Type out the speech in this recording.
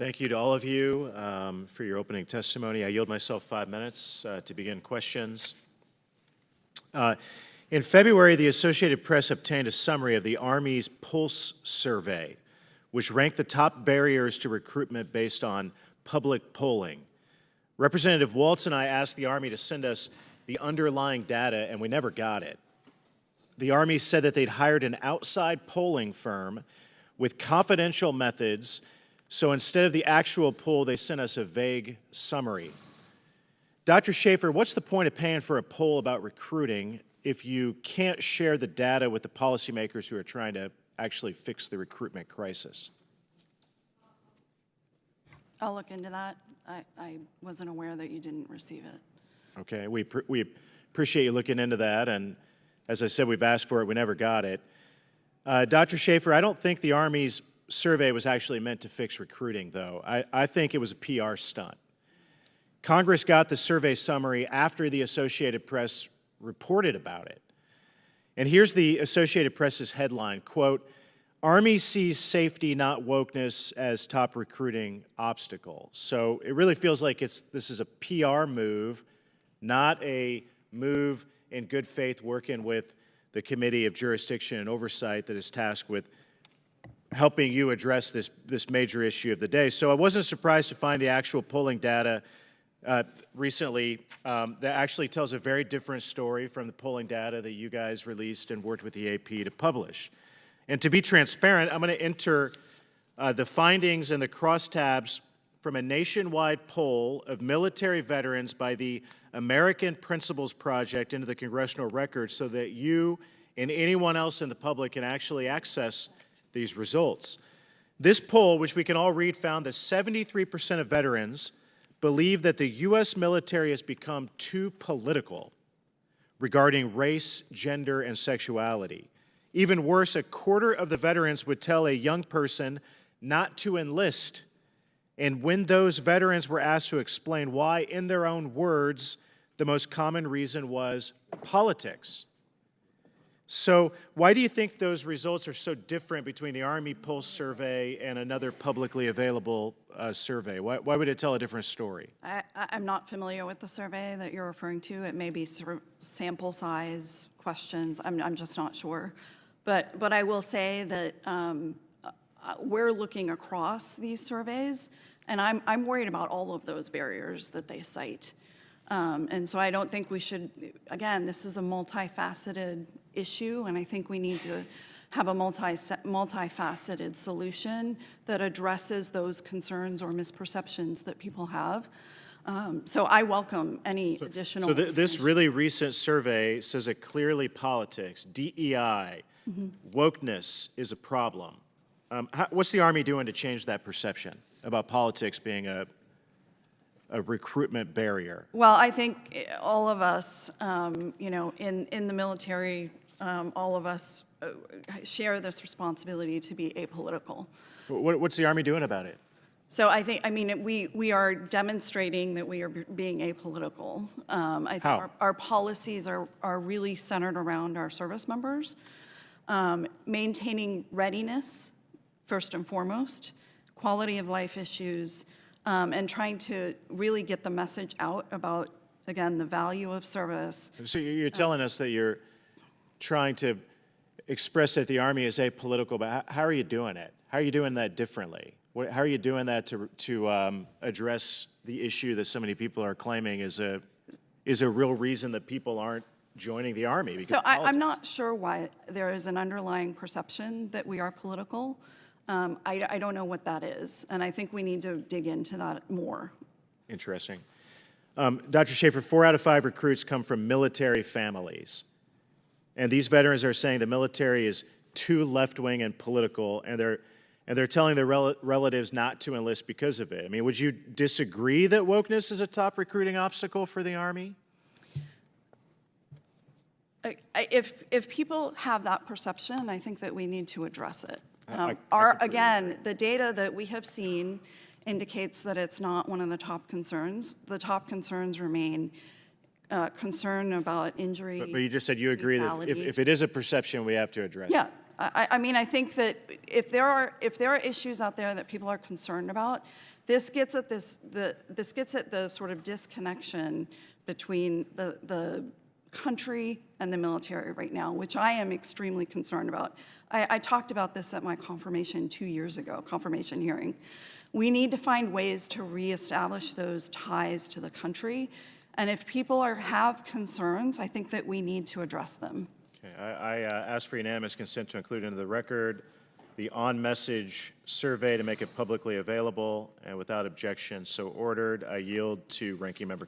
Thank you to all of you for your opening testimony. I yield myself 5 minutes to begin questions. In February, the Associated Press obtained a summary of the Army's Pulse survey, which ranked the top barriers to recruitment based on public polling. Representative Waltz and I asked the Army to send us the underlying data, and we never got it. The Army said that they'd hired an outside polling firm with confidential methods, so instead of the actual poll, they sent us a vague summary. Dr. Schaefer, what's the point of paying for a poll about recruiting if you can't share the data with the policymakers who are trying to actually fix the recruitment crisis? I'll look into that. I wasn't aware that you didn't receive it. Okay, we appreciate you looking into that, and as I said, we've asked for it, we never got it. Dr. Schaefer, I don't think the Army's survey was actually meant to fix recruiting, though. I think it was a PR stunt. Congress got the survey summary after the Associated Press reported about it. And here's the Associated Press's headline, quote, "Army sees safety, not wokeness, as top recruiting obstacle." So it really feels like this is a PR move, not a move in good faith working with the Committee of Jurisdiction and Oversight that is tasked with helping you address this major issue of the day. So I wasn't surprised to find the actual polling data recently that actually tells a very different story from the polling data that you guys released and worked with the AP to publish. And to be transparent, I'm going to enter the findings and the crosstabs from a nationwide poll of military veterans by the American Principles Project into the congressional record so that you and anyone else in the public can actually access these results. This poll, which we can all read, found that 73% of veterans believe that the U.S. military has become too political regarding race, gender, and sexuality. Even worse, a quarter of the veterans would tell a young person not to enlist. And when those veterans were asked to explain why, in their own words, the most common reason was politics. So why do you think those results are so different between the Army Pulse survey and another publicly available survey? Why would it tell a different story? I'm not familiar with the survey that you're referring to. It may be sort of sample size questions. I'm just not sure. But I will say that we're looking across these surveys, and I'm worried about all of those barriers that they cite. And so I don't think we should, again, this is a multifaceted issue, and I think we need to have a multifaceted solution that addresses those concerns or misperceptions that people have. So I welcome any additional. So this really recent survey says it clearly politics, DEI, wokeness is a problem. What's the Army doing to change that perception about politics being a recruitment barrier? Well, I think all of us, you know, in the military, all of us share this responsibility to be apolitical. What's the Army doing about it? So I mean, we are demonstrating that we are being apolitical. I think our policies are really centered around our service members, maintaining readiness, first and foremost, quality of life issues, and trying to really get the message out about, again, the value of service. So you're telling us that you're trying to express that the Army is apolitical, but how are you doing it? How are you doing that differently? How are you doing that to address the issue that so many people are claiming is a real reason that people aren't joining the Army? Because so I'm not sure why there is an underlying perception that we are political. I don't know what that is, and I think we need to dig into that more. Interesting. Dr. Schaefer, 4 out of 5 recruits come from military families. And these veterans are saying the military is too left-wing and political, and they're telling their relatives not to enlist because of it. I mean, would you disagree that wokeness is a top recruiting obstacle for the Army? If people have that perception, I think that we need to address it. Again, the data that we have seen indicates that it's not one of the top concerns. The top concerns remain concern about injury. But you just said you agree that if it is a perception, we have to address it. Yeah, I mean, I think that if there are issues out there that people are concerned about, this gets at this gets at the sort of disconnection between the country and the military right now, which I am extremely concerned about. I talked about this at my confirmation 2 years ago, confirmation hearing. We need to find ways to reestablish those ties to the country. And if people have concerns, I think that we need to address them. Okay, I ask for unanimous consent to include into the record the on-message survey to make it publicly available, and without objection, so ordered. I yield to Ranking Member